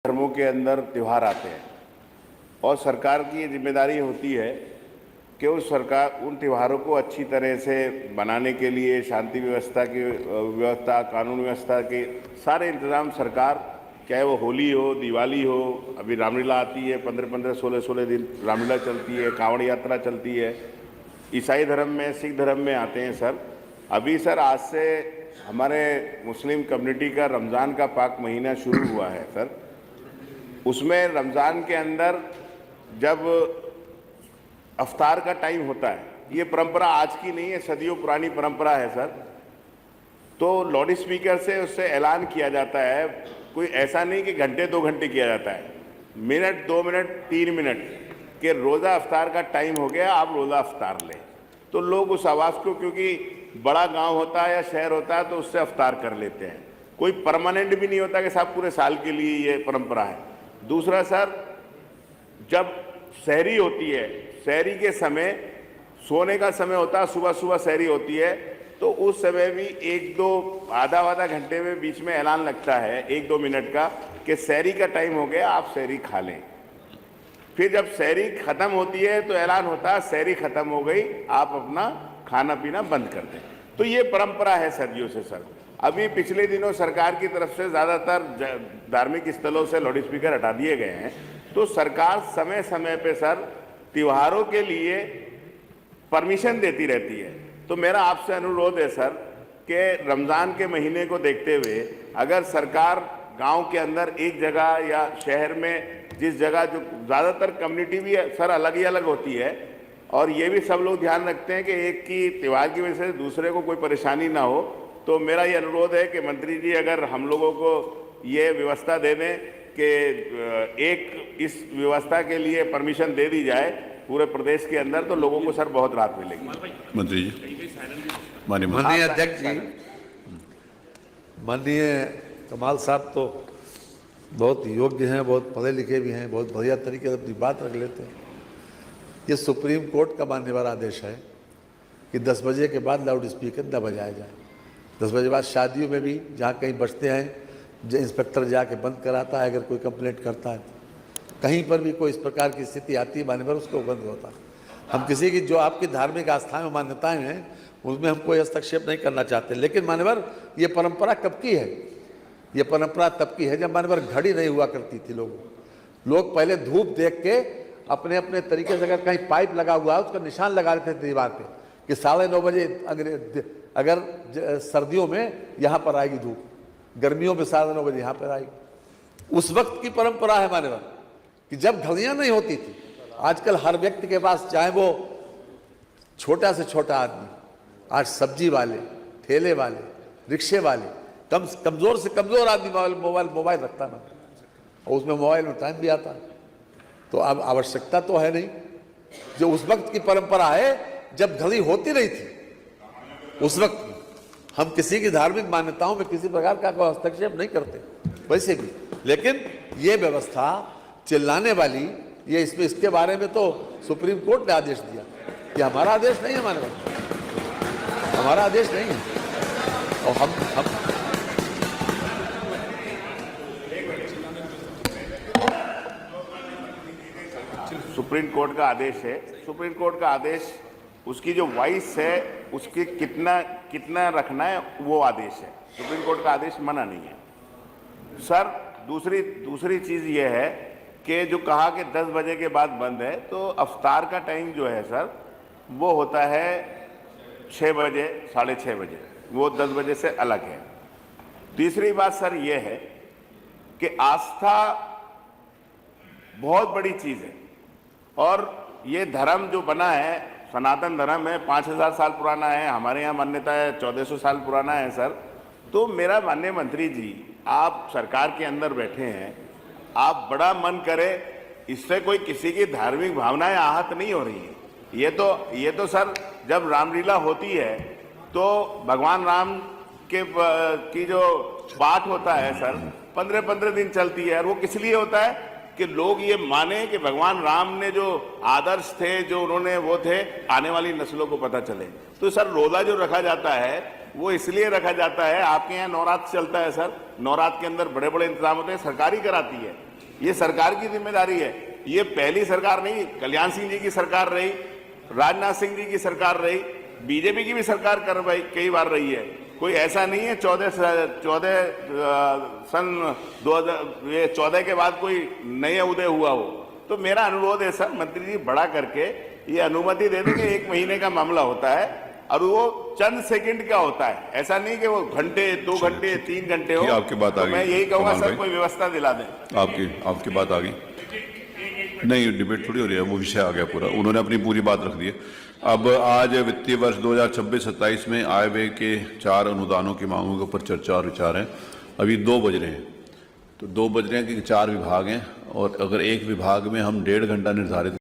धर्मों के अंदर त्यौहार आते हैं और सरकार की ये जिम्मेदारी होती है कि उन त्योहारों को अच्छी तरह से बनाने के लिए शांति व्यवस्था कानून व्यवस्था के सारे इंतजाम सरकार, चाहे वो होली हो, दिवाली हो, अभी रामलीला आती है, 15-15, 16-16 दिन रामलीला चलती है, कांवड़ यात्रा चलती है, ईसाई धर्म में, सिख धर्म में आते हैं सर। अभी सर आज से हमारे मुस्लिम कम्युनिटी का रमज़ान का पाक महीना शुरू हुआ है सर। उसमें रमज़ान के अंदर जब अफ्तार का टाइम होता है, ये परंपरा आज की नहीं है, सदियों पुरानी परंपरा है सर। तो लाउड स्पीकर से उससे ऐलान किया जाता है, कोई ऐसा नहीं कि घंटे 2 घंटे किया जाता है, मिनट 2 मिनट 3 मिनट के रोज़ा अफ्तार का टाइम हो गया, आप रोज़ा अफ्तार लें। तो लोग उस आवाज़ को, क्योंकि बड़ा गांव होता है या शहर होता है, तो उससे अफ्तार कर लेते हैं। कोई परमानेंट भी नहीं होता कि साहब पूरे साल के लिए ये परंपरा है। दूसरा सर, जब सहरी होती है, सहरी के समय सोने का समय होता है, सुबह सुबह सहरी होती है, तो उस समय भी 1-2 आधा घंटे में बीच में ऐलान लगता है 1-2 मिनट का कि सहरी का टाइम हो गया, आप सहरी खा लें। फिर जब सहरी खत्म होती है तो ऐलान होता है सहरी खत्म हो गई, आप अपना खाना पीना बंद कर दें। तो ये परंपरा है सदियों से सर। अभी पिछले दिनों सरकार की तरफ से ज़्यादातर धार्मिक स्थलों से लाउड स्पीकर हटा दिए गए हैं। तो सरकार समय समय पे सर त्योहारों के लिए परमिशन देती रहती है। तो मेरा आपसे अनुरोध है सर कि रमज़ान के महीने को देखते हुए अगर सरकार गांव के अंदर एक जगह या शहर में, जिस जगह जो ज़्यादातर कम्युनिटी भी है सर अलग ही अलग होती है, और ये भी सब लोग ध्यान रखते हैं कि एक की त्यौहार की वजह से दूसरे को कोई परेशानी ना हो, तो मेरा ये अनुरोध है कि मंत्री जी अगर हम लोगों को ये व्यवस्था दे दें कि एक इस व्यवस्था के लिए परमिशन दे दी जाए पूरे प्रदेश के अंदर, तो लोगों को सर बहुत राहत मिलेगी। मंत्री जी, माननीय अध्यक्ष जी, माननीय कमाल साहब तो बहुत योग्य हैं, बहुत पढ़े लिखे भी हैं, बहुत बढ़िया तरीके से अपनी बात रख लेते हैं। ये सुप्रीम कोर्ट का मान्यवर आदेश है कि 10 बजे के बाद लाउड स्पीकर न बजाया जाए। 10 बजे बाद शादियों में भी जहाँ कहीं बजते हैं, जो इंस्पेक्टर जाके बंद कराता है, अगर कोई कंप्लेंट करता है, कहीं पर भी कोई इस प्रकार की स्थिति आती है मान्यवर, उसको बंद होता है। हम किसी की जो आपकी धार्मिक आस्थाएं मान्यताएं हैं उसमें हम कोई हस्तक्षेप नहीं करना चाहते, लेकिन मान्यवर ये परंपरा कब की है? ये परंपरा तब की है जब मान्यवर घड़ी नहीं हुआ करती थी। लोग पहले धूप देख के अपने अपने तरीके से, अगर कहीं पाइप लगा हुआ है उसका निशान लगा देते थे दीवार पे कि 9:30 बजे अगर सर्दियों में यहाँ पर आएगी धूप, गर्मियों में 9:30 बजे यहाँ पर आएगी। उस वक्त की परंपरा है मान्यवर कि जब घड़ियाँ नहीं होती थी। आजकल हर व्यक्ति के पास, चाहे वो छोटा से छोटा आदमी, आज सब्जी वाले, ठेले वाले, रिक्शे वाले, कमजोर से कमजोर आदमी मोबाइल रखता ना, और उसमें मोबाइल में टाइम भी आता है। तो अब आवश्यकता तो है नहीं। जो उस वक्त की परंपरा है जब घड़ी होती नहीं थी, उस वक्त हम किसी की धार्मिक मान्यताओं में किसी प्रकार का कोई हस्तक्षेप नहीं करते वैसे भी। लेकिन ये व्यवस्था चिल्लाने वाली, ये इसके बारे में तो सुप्रीम कोर्ट ने आदेश दिया कि हमारा आदेश नहीं है, हमारा आदेश नहीं है। और हम सुप्रीम कोर्ट का आदेश है। सुप्रीम कोर्ट का आदेश, उसकी जो वॉइस है उसके कितना रखना है वो आदेश है। सुप्रीम कोर्ट का आदेश मना नहीं है सर। दूसरी चीज़ ये है कि जो कहा कि 10 बजे के बाद बंद है, तो अफ्तार का टाइम जो है सर वो होता है 6 बजे, 6:30 बजे, वो 10 बजे से अलग है। तीसरी बात सर ये है कि आस्था बहुत बड़ी चीज़ है, और ये धर्म जो बना है, सनातन धर्म है, 5000 साल पुराना है। हमारे यहाँ मान्यता है 1400 साल पुराना है सर। तो मेरा माननीय मंत्री जी, आप सरकार के अंदर बैठे हैं, आप बड़ा मन करे, इससे कोई किसी की धार्मिक भावनाएं आहत नहीं हो रही है। ये तो सर जब रामलीला होती है तो भगवान राम की जो पाठ होता है सर 15-15 दिन चलती है, और वो किस लिए होता है कि लोग ये माने कि भगवान राम ने जो आदर्श थे, जो उन्होंने वो थे, आने वाली नस्लों को पता चले। तो सर रोज़ा जो रखा जाता है वो इसलिए रखा जाता है, आपके यहाँ नवरात्र चलता है सर, नवरात्र के अंदर बड़े बड़े इंतजाम होते हैं, सरकार ही कराती है, ये सरकार की जिम्मेदारी है। ये पहली सरकार नहीं, कल्याण सिंह जी की सरकार रही, राजनाथ सिंह जी की सरकार रही, बीजेपी की भी सरकार कई बार रही है। कोई ऐसा नहीं है 2014 के बाद कोई नया उदय हुआ हो। तो मेरा अनुरोध है सर, मंत्री जी बड़ा करके ये अनुमति दे देंगे, 1 महीने का मामला होता है और वो चंद सेकंड का होता है, ऐसा नहीं कि वो घंटे 2 घंटे 3 घंटे हो। आपकी बात आ गई, मैं यही कहूँगा कमाल सर, भाई। कोई व्यवस्था दिला दें। आपकी बात आ गई। नहीं, डिबेट थोड़ी हो रही है, वो विषय आ गया पूरा, उन्होंने अपनी पूरी बात रख दी है। अब आज वित्तीय वर्ष 2026-27 में आय व्यय के 4 अनुदानों की मांगों के ऊपर चर्चा और विचार है। अभी 2 बज रहे हैं, तो 2 बज रहे हैं कि 4 विभाग हैं और अगर एक विभाग में हम 1.5 घंटा निर्धारित